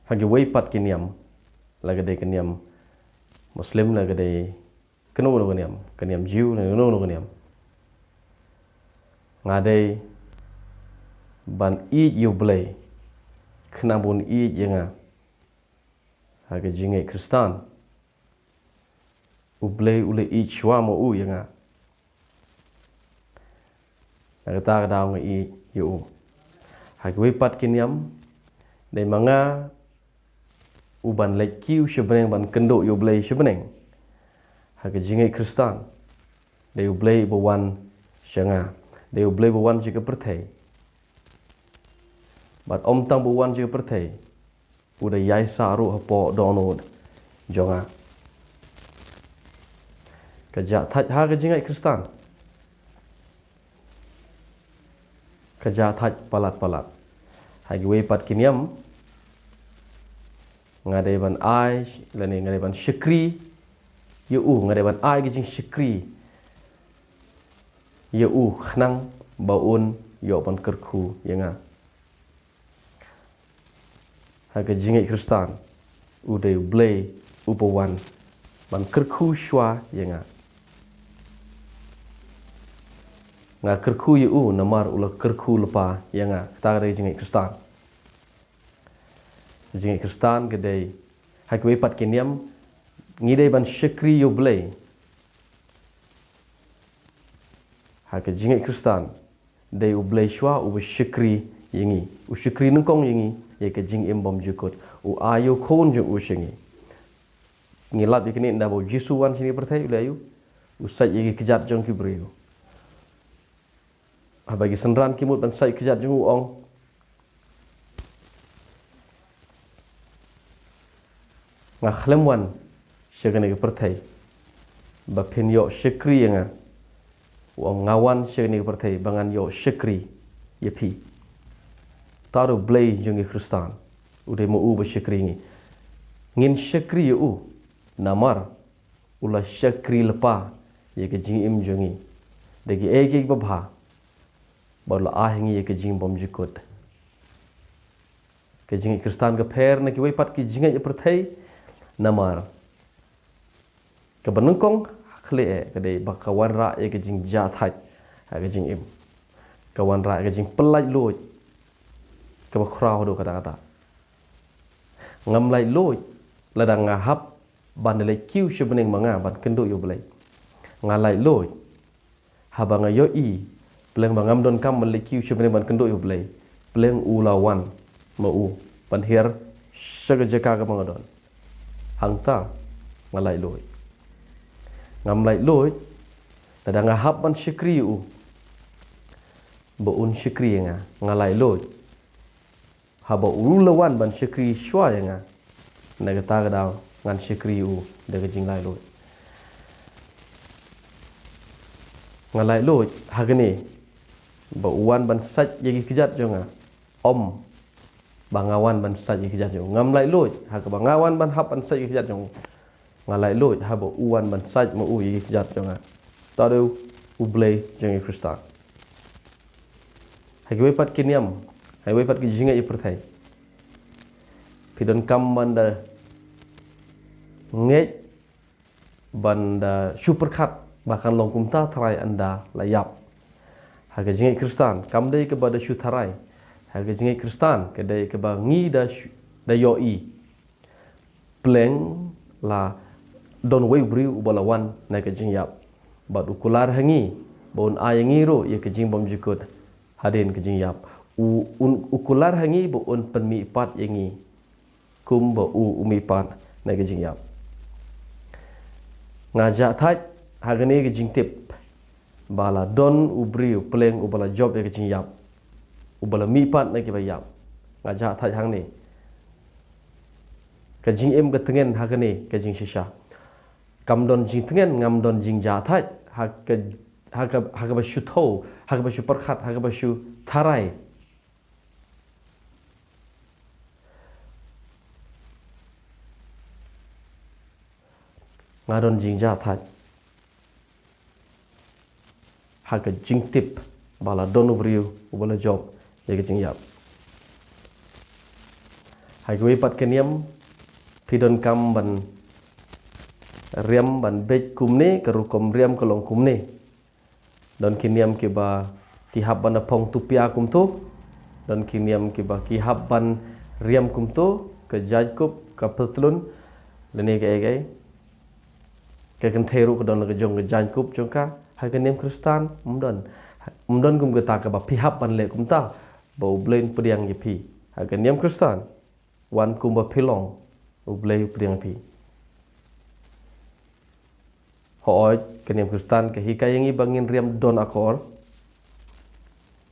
hagi weipat kiniam lagade kiniam Muslim lagade kenu no kiniam Jew no kiniam ngade ban I yublay kenabun I yenga hagi jingai Kristan ublay ule I chwa mo u yenga nagata daw nga I yu hagi weipat kiniam dai manga uban lekiu sebeneng ban kendo yublay sebeneng hagi jingai Kristan dai ublay bawan syanga dai ublay bawan jika perthai bat om tang bawan jika perthai udah yai saru hapo donod jonga kerja thaj ha ke jingai Kristan kerja thaj palat hagi weipat kiniam ngadai ban ai lani ngadai ban syekri yu ngadai ban ai ke jing syekri yu khnang baun yo ban kerku yenga hagi jingai Kristan udai blay upawan ban kerku shwa yenga nga kerku yu namar ula kerku lepa yenga tare jingai Kristan jingai Kristan kedai hagi weipat kiniam ngidai ban syekri yu blay hagi jingai Kristan dai ublay shwa u syekri yengi u syekri nengkong yengi ye ke jing imbom jukut u ayu khon ju u shingi ngilat ikini nda bo jisuan sini perthai ule ayu usai ye kejat jong ki brio bagi senran kimut ban sai kejat jong ong nga khlemwan syegane ke perthai ba phin yo syekri nga wong ngawan syegane ke perthai bangan yo syekri ye phi taru blay jungi Kristan udah mau bersyukri ni ngin syukri u namar ulah syukri lepa ye ke jing im jungi dagi ege babha bala ahingi ye ke jing bom jikut ke jing Kristan ke pher na ki weipat ki jinga ye perthai namar ke benengkong khle ke dei bakawan ra ye ke jing jathaj ha ke jing im kawan ra ke jing pelai loj ke bakrau do kata-kata ngam lai loj ladang ngahap ban le kiu sebeneng manga ban kendo yo belai ngalai loj habanga yo I pleng bangam don kam le kiu sebeneng ban kendo yo belai pleng ulawan mau ban her sagajaka ka mangadon hangta ngalai loj ngam lai loj ladang ngahap ban syukri u boun syukri nga ngalai loj haba ulawan ban syukri shwa nga nagata daw ngan syukri u daga jinglai loj ngalai loj hagani ba uwan ban saj yagi kejat jonga om bangawan ban saj yagi kejat jong ngam lai loj hag bangawan ban hap ban saj yagi kejat jong ngalai loj haba uwan ban saj ma u yagi kejat jonga tadu ublay jongi Kristan hagi weipat kiniam hai weipat ki jinga i perthai pidon kam banda ngej banda superkhat bahkan longkumta tharai anda layap haga jinga Kristan kam dei ke bada syutharai haga jinga Kristan ke dei ke bangi da yoi pleng la don wei briu balawan na ke jingyap bad ukular hangi bon ayangi ro ye ke jing bom jikut hadin ke jingyap ukular hangi bo un penmi pat yengi kum bo umi pat na ke jingyap ngajak thaj hagani ke jingtip bala don ubriu pleng ubala job ye ke jingyap ubala mi pat na ke bayap ngajak thaj hang ni ke jing em ke tengen hagani ke jing shisha kam don jing tengen ngam don jing ja thaj hag ba shu tho hag ba shu perkhat hag ba shu tharai ngadon jing ja thaj hag jing tip bala don ubriu ubala job ye ke jing yap Hai gue pat keniam pidon kam ban riam ban bej kumne kerukom riam kelong kumne. Dan kiniam kiba kihab ban apong tupia kum tu. Dan kiniam kiba kihab ban riam kum tu ke jajkup ke petlun lene ke kan teru ke don ke jong ke jajkup jongka hai keniam Kristan umdon kum geta ke ba pihab ban le kum ta bau blain pediang yepi hai keniam Kristan wan kum ba pilong ublei pediang pi hooj keniam Kristan ke hikayangi bangin riam don akor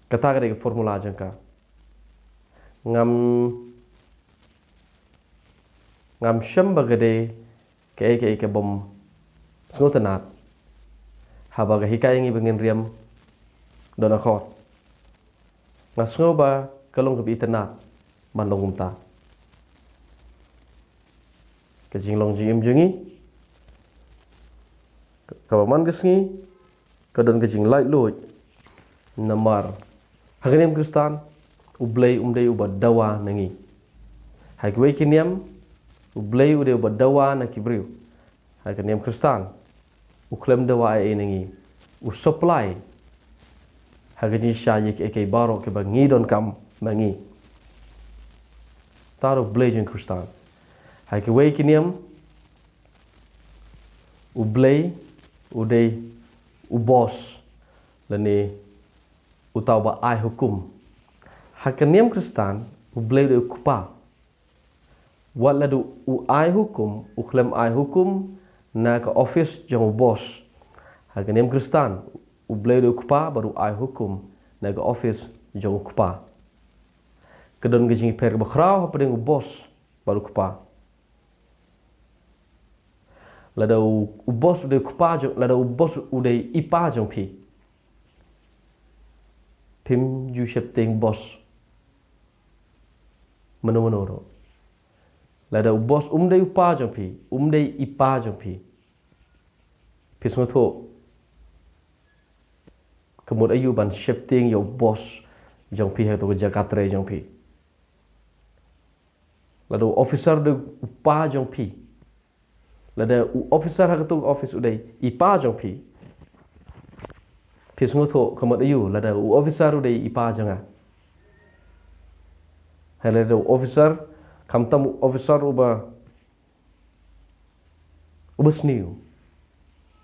kata ke formula jangka ngam syam bagade ke bom ngotenat haba ke hikayangi bangin riam don akor ngasngoba kalong ke internet manlong umta ke jinglong jingim jungi kawaman kesngi kadon ke jing light load namar haganiam Kristan ublei umdei uba dawa nangi hai kwe kiniam ublei ude uba dawa na kibriu haganiam Kristan uklem dawa ai nangi u supply hagani syayik eke baro ke bangi don kam bangi taruh ublei jing Kristan hai kwe kiniam ublei udei ubos lani utau ba ai hukum hakaniam Kristan ublei de kupa wala du u ai hukum uklem ai hukum na ka office jong bos hakaniam Kristan ublei de kupa baru ai hukum na ka office jong kupa kedon gejing per bakrau padeng bos baru kupa lada u bos ude kupa jong lada u bos ude ipa jong pi tim ju shepting bos mano lada u bos umde upa jong pi umde ipa jong pi pisngo tho kemud ayu ban shepting yo bos jong pi ha to jakatre jong pi lada officer de upa jong pi lada officer ha ketung office udai ipa jong pi pisngo tho kamot ayu lada officer udai ipa janga lada officer kamtam officer uba sniu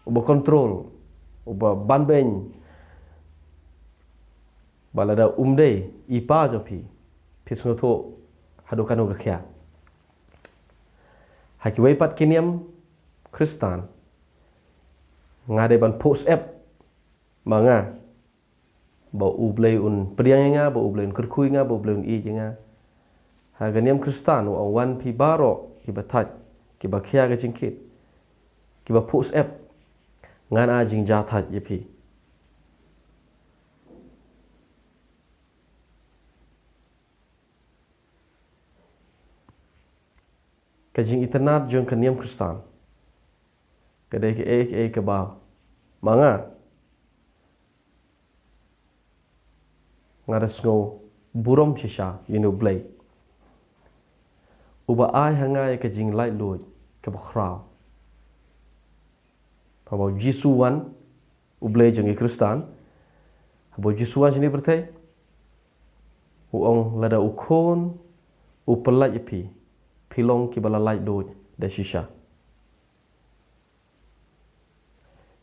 uba control uba banbeng balada umdei ipa jong pi pisngo tho hadukano gakhya hakiwai pat kiniam Kristan ngade ban post app manga ba ublei un priang nga ba ublei un kerkui nga ba ublei un i nga haganiam Kristan wa wan pi baro ki batat ki ba khia ga jingkit ki ba post app ngana jing jathat yepi kajing internet jong kaniam Kristan kedai ke ba manga ngaras ngo burom shisha yinu blai uba ai hanga ke jing light load ke bakhra pabo jisuan ublai jong Kristan pabo jisuan sini bertai uong lada ukon upelat yepi pilong ki bala light load da shisha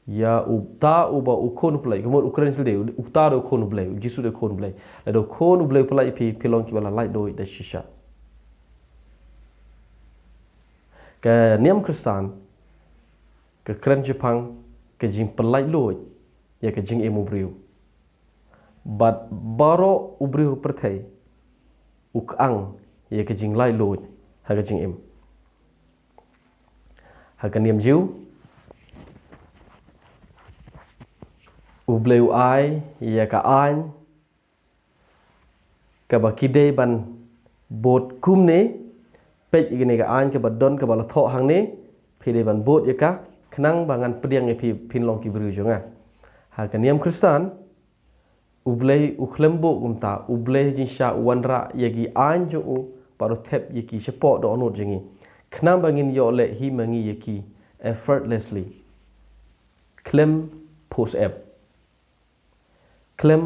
ya ubta uba ukon play kemud ukren selde ubta do ukon play jisu de ukon play lado ukon play play pi pilong ki bala light do da shisha ke niam Kristan ke kren Jepang ke jing pelai lo ya ke jing emu briu bat baro ubriu perthai ukang ya ke jing lai lo ha ke jing em ha ke niam jiu ubleu ai ya ka an ka bakide ban bot kumne pej igene ka an ka badon ka bala tho hang ne phide ban bot ya ka khnang bangan pediang e phin long ki bru jonga ha ka niam Kristan ublei uklembo umta ublei jinsha wanra yagi an jo baru tap yeki support download jengi kena bangin yo le hi mangi yeki effortlessly claim post app claim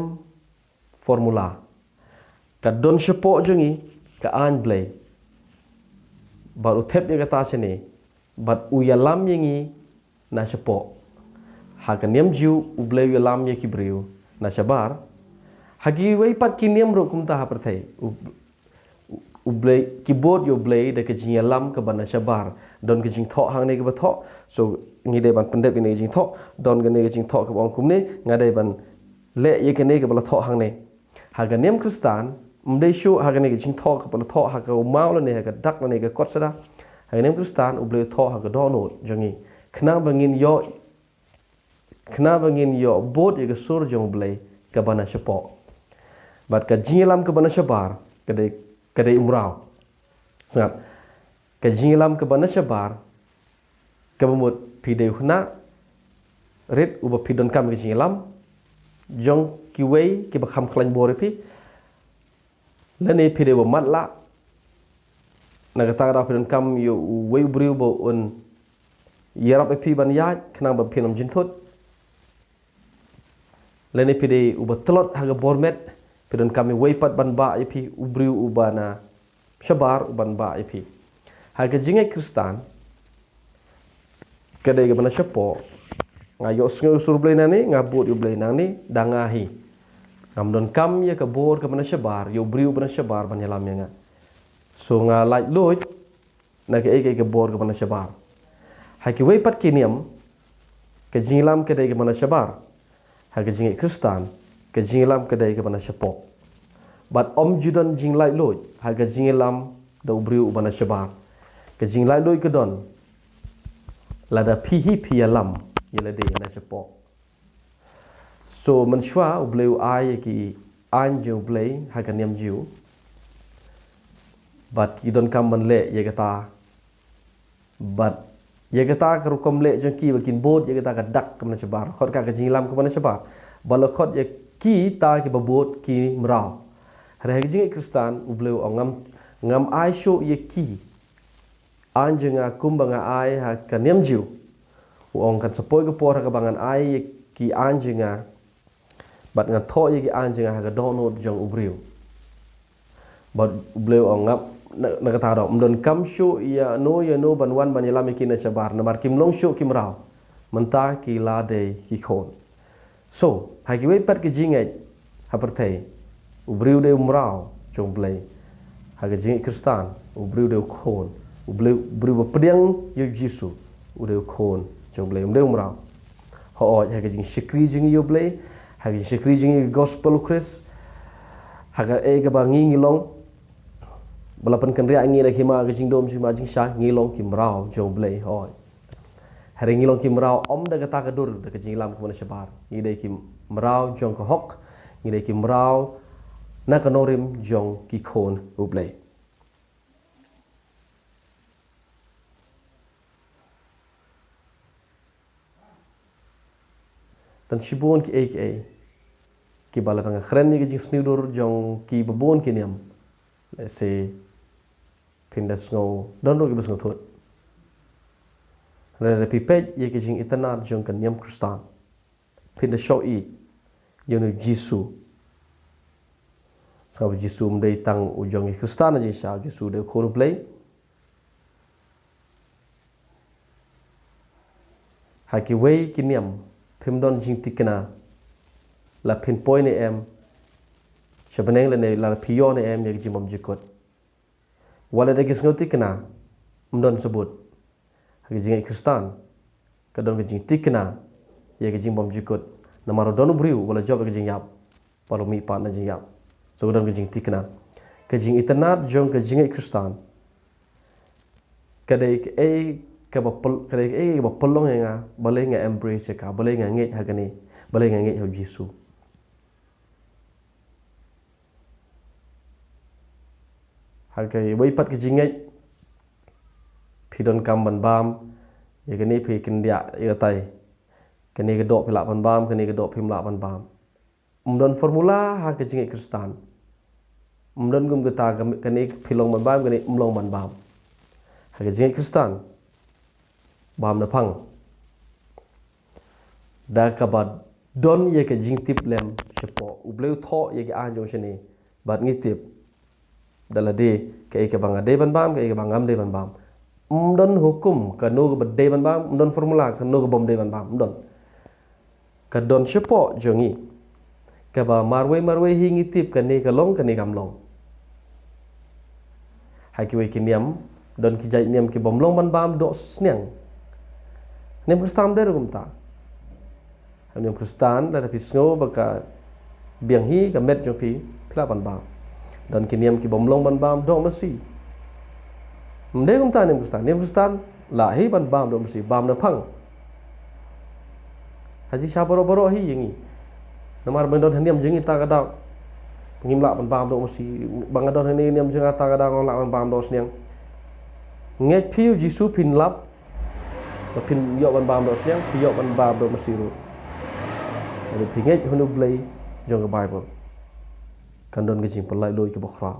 formula ka don support jengi ka an play baru tap ye kata sini bat uyalam yengi na support hakaniam jiu ublay uyalam ye kibriu na sabar hagi wei pat kiniam ro kum ta haperthai ublay keyboard yo blay de ke jing lam ke bana sabar don ke jing tho hang ne ke ba tho so ngi de ban pendep ini jing tho don ke ne ke jing tho ke bong kum ne ngade ban le ye ke ne ke bala tho hang ne haganiam kristan mdei shu hagane ke jing tho ke bala tho ha ke mau le ne ha ke dak le ne ke kot sada haganiam kristan ublay tho ha ke download jangi kena bangin yo bot ye ke sur jong blay ke bana support bat ka jingilam ke bana sabar kadai umrau sangat ka jingilam ke bana sabar ke bemut pidai huna red uba pidon kam ke jingilam jong kiwei ke bakam klan bore pi lene pidai wa matla na kata ra pidon kam yo wei briu bo un yarap pi ban ya kena ba pinam jintut lene pidai uba telot haga bormet pidon kami weipat ban ba ipi ubriu ubana sabar uban ba ipi haga jingai kristan kadai ke bana sepo ngayo sur blai nani ngabut yo blai nani dangahi ngamdon kam ye ke bor ke bana sabar yo briu bana sabar ban yalam nga so nga like loit na ke bor ke bana sabar haki weipat kiniam ke jingilam kadai ke bana sabar haga jingai kristan ke jingilam kedai ke bana sepok bat om judan jinglai loy haga jingilam da ubriu bana sebar ke jinglai loy kedon lada pihi pialam yela de na sepok so menshwa ubleu ai ki anjo blei haga niam jiu bat ki don kam man le ye kata bat ye kata kerukom le jengki bakin bot ye kata kadak ke bana sebar khot ka ke jingilam ke bana sebar balakot ye ki ta ki babot ki mrau hari jingai kristan ubleu ngam ai sho ye ki anjenga kumbanga ai ha kaniam jiu uong kan sepoi ke por ka bangan ai ye ki anjenga bat ngan tho ye ki anjenga ha ka dono jong ubreu bat ubleu ngam na kata do mdon kam sho ya no ban wan ban yalam ki na sabar na mar kim long sho ki mrau menta ki la de ki khon so hagi wei pat ke jingai hapertai ubriu de umrau jong blai hagi jingai kristan ubriu de khon ubriu pediang yo jisu ude khon jong blai umde umrau ho hagi jing shikri jing yo blai hagi shikri jing gospel chris haga ke bangi ngilong balapan kan ria ngi na khima ke jing dom sima jing sha ngilong ki mrau jong blai ho hari ngilong ki mrau om da kata ka dur da ka jinglam ko na sabar ngi dai ki mrau jong ka hok ngi dai ki mrau na ka norim jong ki khon ublai dan shibon ki ki bala tanga khren ni ki jing snidur jong ki babon ki niam let's say pindas ngo don ro ki bas ngo thot Rada pipet ye ke jing internet jong kan yam kristan pinda show i yono jisu sabu jisu mdei tang ujong kristan aja sha jisu de khon play haki wei kiniam pimdon jing tikna la pinpoint em shabaneng le ne la pion em ye jing mom jikot wala de kis ngoti kena mdon sebut hagi jingai kristan kadon ke jing tikna ye ke jing bom jikot namaro donu briu wala job ke jing yap palo mi pa na jing yap so kadon ke jing tikna ke jing internet jong ke jingai kristan kadai ke ba polong nga balai nga embrace ka balai nga nge hagani balai nga nge ho jisu hagai wei pat ke jingai pidon kam ban bam ye kini pi kindia ye tai kini ke dok pilak ban bam kini ke dok pimlak ban bam umdon formula ha ke jingai kristan Mdon gum geta kani pilong ban bam kani umlong ban bam. Hage jing Kristan bam na pang. Da kabat don ye ke jing tip lem shepo ubleu tho ye ke anjong shini bat ngi tip dala de ke bang ade ban bam ke bang am de ban bam. Mdon hukum kanu ke de ban bam mdon formula kanu ke bom de ban bam mdon. Ka don shepo jongi ka ba marwe hingi tip kani kalong kani kamlong. Hakiwe kiniam don ki jai niam ki bomlong ban bam do sniang. Nem Kristan de rum ta. Niam Kristan la tapi sngo baka biang hi ka met jong pi kla ban bam. Don kiniam ki bomlong ban bam do mesti. Mde rum ta niam Kristan la hi ban bam do mesti bam na phang. Haji sha boro hi yengi. Namar bendon haniam jengi ta kada ngimla ban bam do mesti bangadon hani niam jenga ta kada ngla ban bam do sniang. Nge piu Jisu pin lap pin yo ban bam do sniang pi yo ban bam do mesti ru. Ada pinget hunu blay jong Bible. Kandon ke jing pelai loi ke bokra.